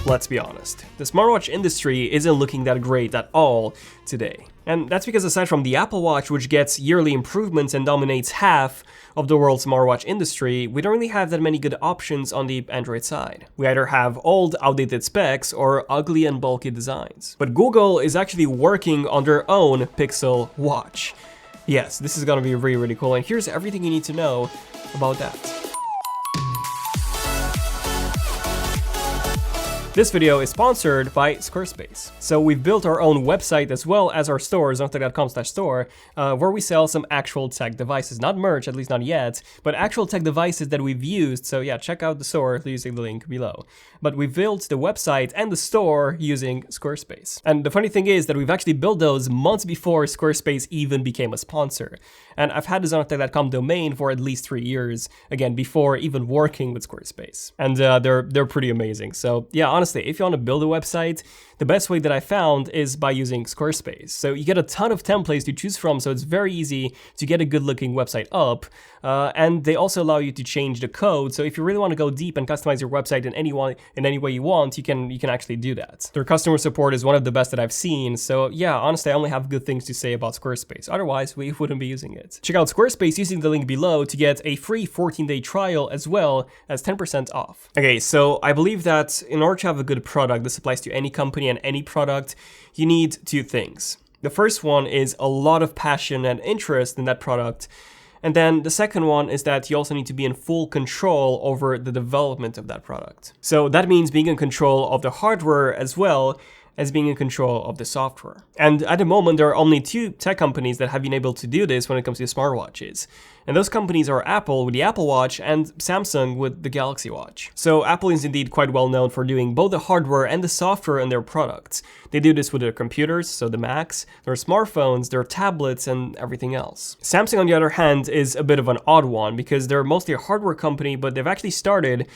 let's be honest, the smartwatch industry isn't looking that great at all today. And that's because aside from the Apple Watch, which gets yearly improvements and dominates half of the world's smartwatch industry, we don't really have that many good options on the Android side. We either have old, outdated specs or ugly and bulky designs. But Google is actually working on their own Pixel Watch. Yes, this is gonna be really, really cool, and here's everything you need to know about that. This video is sponsored by Squarespace. So we've built our own website as well as our store, ZONEofTECH.com/store, where we sell some actual tech devices. Not merch, at least not yet, but actual tech devices that we've used. So yeah, check out the store using the link below. But we built the website and the store using Squarespace. And the funny thing is that we've actually built those months before Squarespace even became a sponsor. And I've had the ZONEofTECH.com domain for at least 3 years, again, before even working with Squarespace. And they're pretty amazing. So yeah, honestly, if you want to build a website, the best way that I found is by using Squarespace. So you get a ton of templates to choose from, so it's very easy to get a good looking website up. And they also allow you to change the code. So if you really want to go deep and customize your website in any way you want, you can actually do that. Their customer support is one of the best that I've seen. So yeah, honestly, I only have good things to say about Squarespace. Otherwise, we wouldn't be using it. Check out Squarespace using the link below to get a free 14-day trial as well as 10% off. Okay, so I believe that in order to have a good product, this applies to any company and any product, you need two things. The first one is a lot of passion and interest in that product. And then the second one is that you also need to be in full control over the development of that product. So that means being in control of the hardware as well as being in control of the software. And at the moment, there are only two tech companies that have been able to do this when it comes to smartwatches. And those companies are Apple with the Apple Watch and Samsung with the Galaxy Watch. So Apple is indeed quite well known for doing both the hardware and the software in their products. They do this with their computers, so the Macs, their smartphones, their tablets, and everything else. Samsung, on the other hand, is a bit of an odd one because they're mostly a hardware company, but they've actually started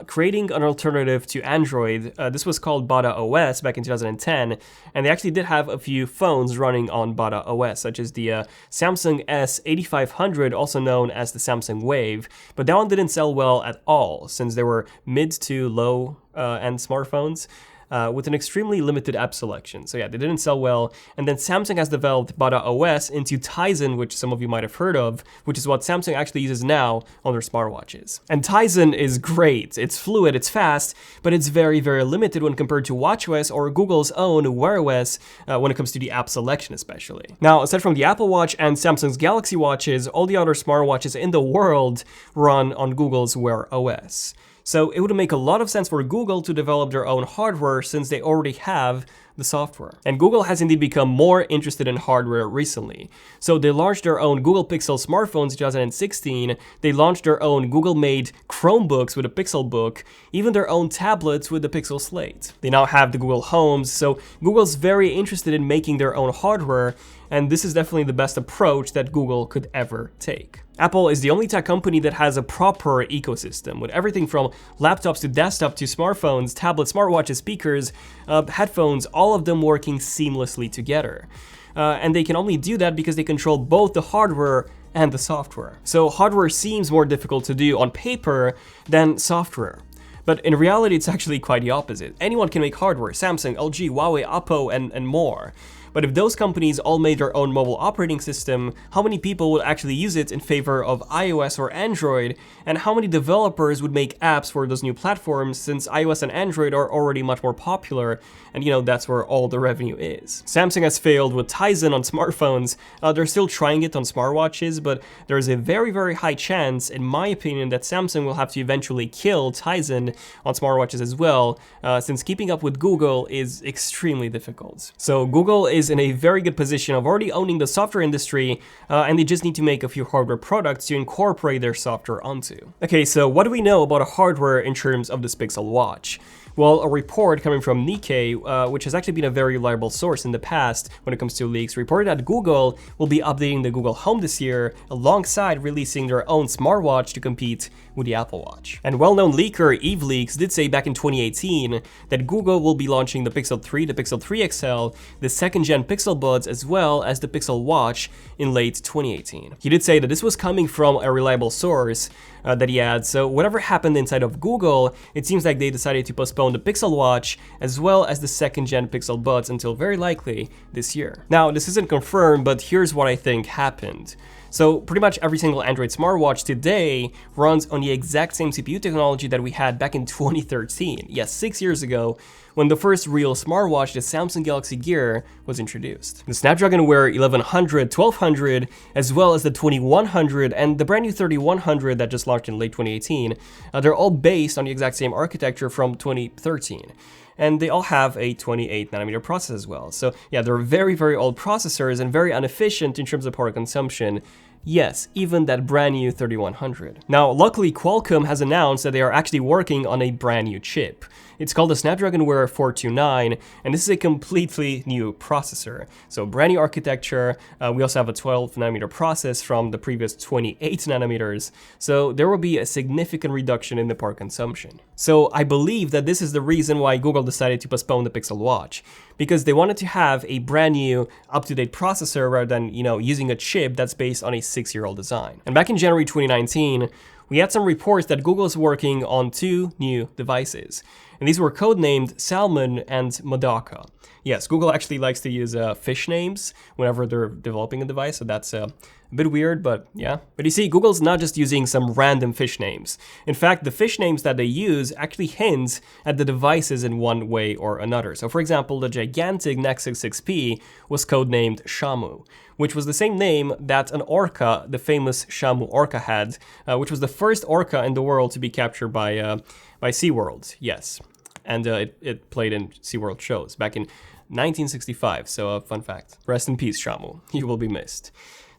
creating an alternative to Android. This was called Bada OS back in 2010, and they actually did have a few phones running on Bada OS, such as the Samsung S8500, also known as the Samsung Wave, but that one didn't sell well at all since they were mid to low end smartphones. With an extremely limited app selection. So yeah, they didn't sell well. And then Samsung has developed Bada OS into Tizen, which some of you might have heard of, which is what Samsung actually uses now on their smartwatches. And Tizen is great. It's fluid, it's fast, but it's very, very limited when compared to watchOS or Google's own Wear OS when it comes to the app selection especially. Now, aside from the Apple Watch and Samsung's Galaxy Watches, all the other smartwatches in the world run on Google's Wear OS. So it would make a lot of sense for Google to develop their own hardware since they already have the software. And Google has indeed become more interested in hardware recently. So they launched their own Google Pixel smartphones in 2016, they launched their own Google-made Chromebooks with a Pixel Book, even their own tablets with the Pixel Slate. They now have the Google Homes, so Google's very interested in making their own hardware, and this is definitely the best approach that Google could ever take. Apple is the only tech company that has a proper ecosystem, with everything from laptops to desktop to smartphones, tablets, smartwatches, speakers, headphones, all of them working seamlessly together. And they can only do that because they control both the hardware and the software. So hardware seems more difficult to do on paper than software. But in reality, it's actually quite the opposite. Anyone can make hardware, Samsung, LG, Huawei, Oppo, and more. But if those companies all made their own mobile operating system, how many people would actually use it in favor of iOS or Android? And how many developers would make apps for those new platforms since iOS and Android are already much more popular? And you know, that's where all the revenue is. Samsung has failed with Tizen on smartphones. They're still trying it on smartwatches, but there's a very, very high chance, in my opinion, that Samsung will have to eventually kill Tizen on smartwatches as well, since keeping up with Google is extremely difficult. So Google is in a very good position of already owning the software industry, and they just need to make a few hardware products to incorporate their software onto. Okay, so what do we know about hardware in terms of this Pixel Watch? Well, a report coming from Nikkei, which has actually been a very reliable source in the past when it comes to leaks, reported that Google will be updating the Google Home this year alongside releasing their own smartwatch to compete with the Apple Watch. And well-known leaker Eve Leaks did say back in 2018 that Google will be launching the Pixel 3, the Pixel 3 XL, the second-gen Pixel Buds, as well as the Pixel Watch in late 2018. He did say that this was coming from a reliable source that he had, so whatever happened inside of Google, it seems like they decided to postpone postpone the Pixel Watch as well as the second-gen Pixel Buds until very likely this year. Now, this isn't confirmed, but here's what I think happened. So pretty much every single Android smartwatch today runs on the exact same CPU technology that we had back in 2013. Yes, 6 years ago, when the first real smartwatch, the Samsung Galaxy Gear, was introduced. The Snapdragon Wear 1100, 1200, as well as the 2100 and the brand new 3100 that just launched in late 2018, they're all based on the exact same architecture from 2013. And they all have a 28nm processor as well. So yeah, they're very, very old processors and very inefficient in terms of power consumption. Yes, even that brand new 3100. Now, luckily, Qualcomm has announced that they are actually working on a brand new chip. It's called the Snapdragon Wear 429, and this is a completely new processor. So brand new architecture. We also have a 12nm process from the previous 28nm. So there will be a significant reduction in the power consumption. So I believe that this is the reason why Google decided to postpone the Pixel Watch, because they wanted to have a brand new, up-to-date processor rather than, using a chip that's based on a 6-year-old design. And back in January 2019, we had some reports that Google is working on 2 new devices. And these were codenamed Salmon and Madoka. Yes, Google actually likes to use fish names whenever they're developing a device, so that's a bit weird, but yeah. But you see, Google's not just using some random fish names. In fact, the fish names that they use actually hint at the devices in one way or another. So for example, the gigantic Nexus 6P was codenamed Shamu, which was the same name that an orca, the famous Shamu orca, had, which was the first orca in the world to be captured by SeaWorld, yes. And it played in SeaWorld shows back in 1965, so fun fact. Rest in peace, Shamu. You will be missed.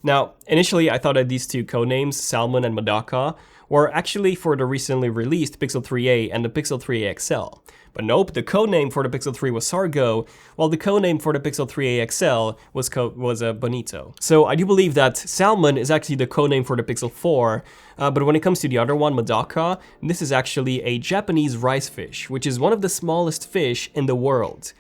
Now, initially I thought that these 2 codenames, Salmon and Madoka, were actually for the recently released Pixel 3a and the Pixel 3a XL. But nope, the codename for the Pixel 3 was Sargo, while the codename for the Pixel 3a XL was Bonito. So I do believe that Salmon is actually the codename for the Pixel 4, but when it comes to the other one, Madoka, this is actually a Japanese rice fish, which is one of the smallest fish in the world.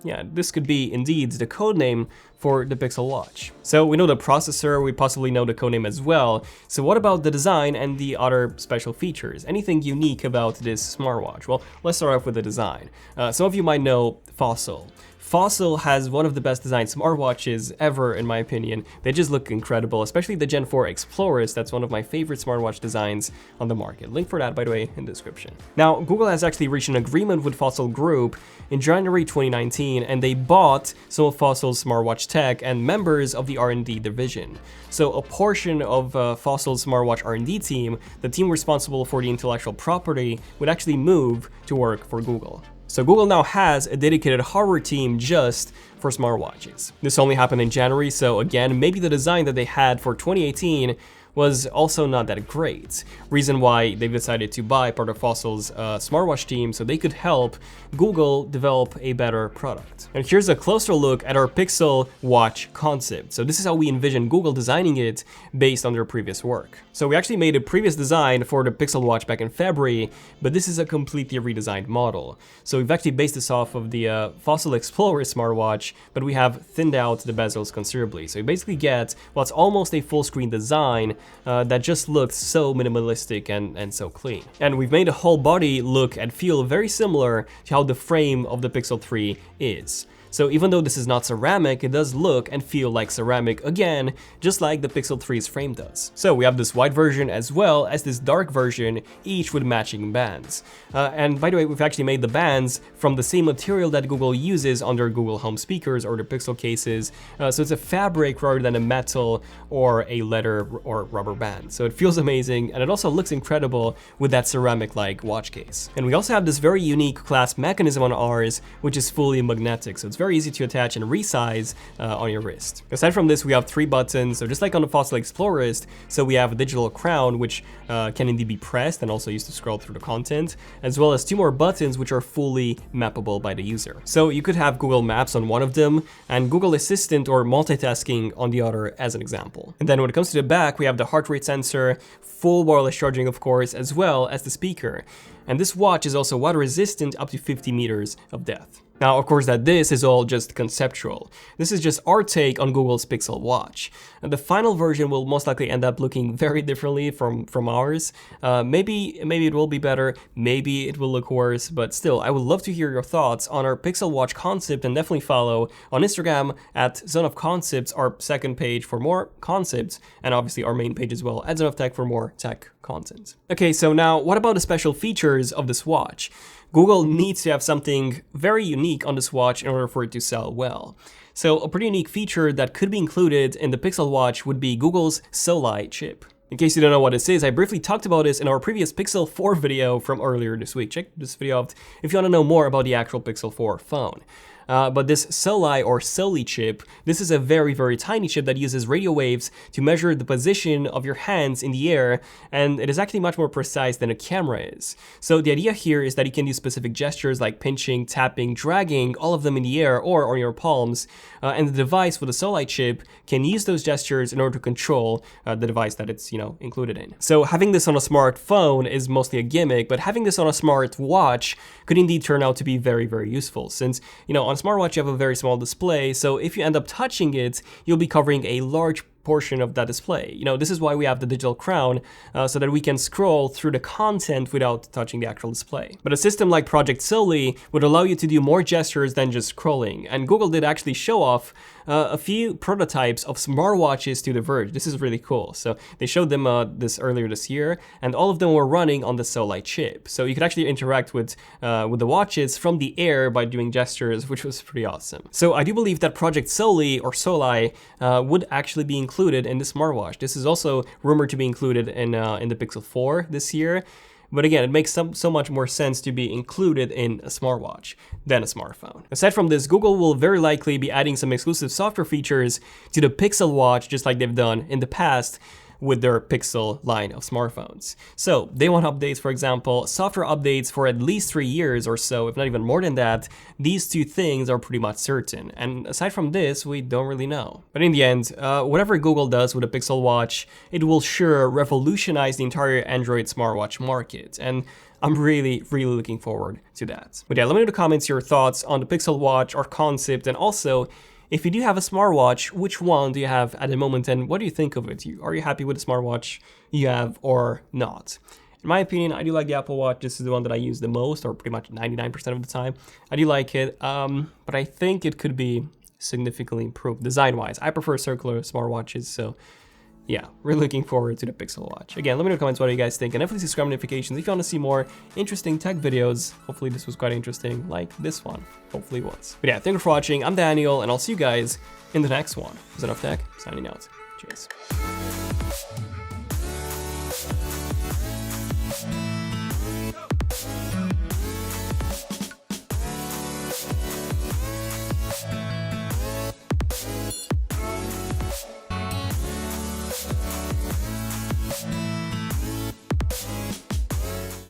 Yeah, this could be indeed the codename for the Pixel Watch. So we know the processor, we possibly know the codename as well. So what about the design and the other special features? Anything unique about this smartwatch? Well, let's start off with the design. Some of you might know Fossil. Fossil has one of the best designed smartwatches ever, in my opinion. They just look incredible, especially the Gen 4 Explorers. That's one of my favorite smartwatch designs on the market. Link for that, by the way, in the description. Now, Google has actually reached an agreement with Fossil Group in January 2019, and they bought some of Fossil's smartwatch tech and members of the R&D division. So a portion of Fossil's smartwatch R&D team, the team responsible for the intellectual property, would actually move to work for Google. So Google now has a dedicated hardware team just for smartwatches. This only happened in January, so again, maybe the design that they had for 2018 was also not that great. Reason why they decided to buy part of Fossil's smartwatch team so they could help Google develop a better product. And here's a closer look at our Pixel Watch concept. So this is how we envision Google designing it based on their previous work. So we actually made a previous design for the Pixel Watch back in February, but this is a completely redesigned model. So we've actually based this off of the Fossil Explorer smartwatch, but we have thinned out the bezels considerably. So you basically get what's almost a full screen design that just looks so minimalistic and so clean. And we've made the whole body look and feel very similar to how the frame of the Pixel 3 is. So even though this is not ceramic, it does look and feel like ceramic again, just like the Pixel 3's frame does. So we have this white version as well as this dark version, each with matching bands. And by the way, we've actually made the bands from the same material that Google uses on their Google Home speakers or their Pixel cases. So it's a fabric rather than a metal or a leather or rubber band. So it feels amazing, and it also looks incredible with that ceramic-like watch case. And we also have this very unique clasp mechanism on ours, which is fully magnetic. So it's very easy to attach and resize on your wrist. Aside from this, we have 3 buttons, so just like on the Fossil Explorers, so we have a digital crown, which can indeed be pressed and also used to scroll through the content, as well as 2 more buttons, which are fully mappable by the user. So you could have Google Maps on one of them, and Google Assistant or multitasking on the other as an example. And then when it comes to the back, we have the heart rate sensor, full wireless charging, of course, as well as the speaker. And this watch is also water resistant up to 50 meters of depth. Now, of course, that this is all just conceptual. This is just our take on Google's Pixel Watch. And the final version will most likely end up looking very differently from ours. Maybe it will be better, maybe it will look worse, but still, I would love to hear your thoughts on our Pixel Watch concept, and definitely follow on Instagram at ZONEofConcepts, our second page for more concepts, and obviously our main page as well at ZONEofTECH for more tech content. Okay, so now what about the special features of this watch? Google needs to have something very unique on this watch in order for it to sell well. So a pretty unique feature that could be included in the Pixel Watch would be Google's SOLAI chip. In case you don't know what this is, I briefly talked about this in our previous Pixel 4 video from earlier this week. Check this video out if you want to know more about the actual Pixel 4 phone. But this SOLAI or SOLI chip, this is a very, very tiny chip that uses radio waves to measure the position of your hands in the air, and it is actually much more precise than a camera is. So the idea here is that you can do specific gestures like pinching, tapping, dragging, all of them in the air or on your palms, and the device with the SOLAI chip can use those gestures in order to control the device that it's, included in. So having this on a smartphone is mostly a gimmick, but having this on a smartwatch could indeed turn out to be very, very useful, since, on a smartwatch you have a very small display, so if you end up touching it, you'll be covering a large portion of that display. This is why we have the digital crown, so that we can scroll through the content without touching the actual display. But a system like Project SOLI would allow you to do more gestures than just scrolling, and Google did actually show off a few prototypes of smartwatches to The Verge. This is really cool. So they showed them this earlier this year, and all of them were running on the SOLAI chip. So you could actually interact with the watches from the air by doing gestures, which was pretty awesome. So I do believe that Project SOLI or SOLAI would actually be included in the smartwatch. This is also rumored to be included in the Pixel 4 this year. But again, it makes so much more sense to be included in a smartwatch than a smartphone. Aside from this, Google will very likely be adding some exclusive software features to the Pixel Watch, just like they've done in the past with their Pixel line of smartphones. So they want updates, for example, software updates for at least 3 years or so, if not even more than that. These two things are pretty much certain. And aside from this, we don't really know. But in the end, whatever Google does with the Pixel Watch, it will sure revolutionize the entire Android smartwatch market. And I'm really, really looking forward to that. But yeah, let me know in the comments your thoughts on the Pixel Watch, our concept, and also, if you do have a smartwatch, which one do you have at the moment, and what do you think of it? Are you happy with the smartwatch you have or not? In my opinion, I do like the Apple Watch. This is the one that I use the most, or pretty much 99% of the time. I do like it, but I think it could be significantly improved design-wise. I prefer circular smartwatches, so yeah, really looking forward to the Pixel Watch. Again, let me know in the comments what you guys think, and definitely subscribe notifications if you want to see more interesting tech videos. Hopefully this was quite interesting, like this one. Hopefully it was. But yeah, thank you for watching. I'm Daniel, and I'll see you guys in the next one. ZONEofTECH, signing out. Cheers.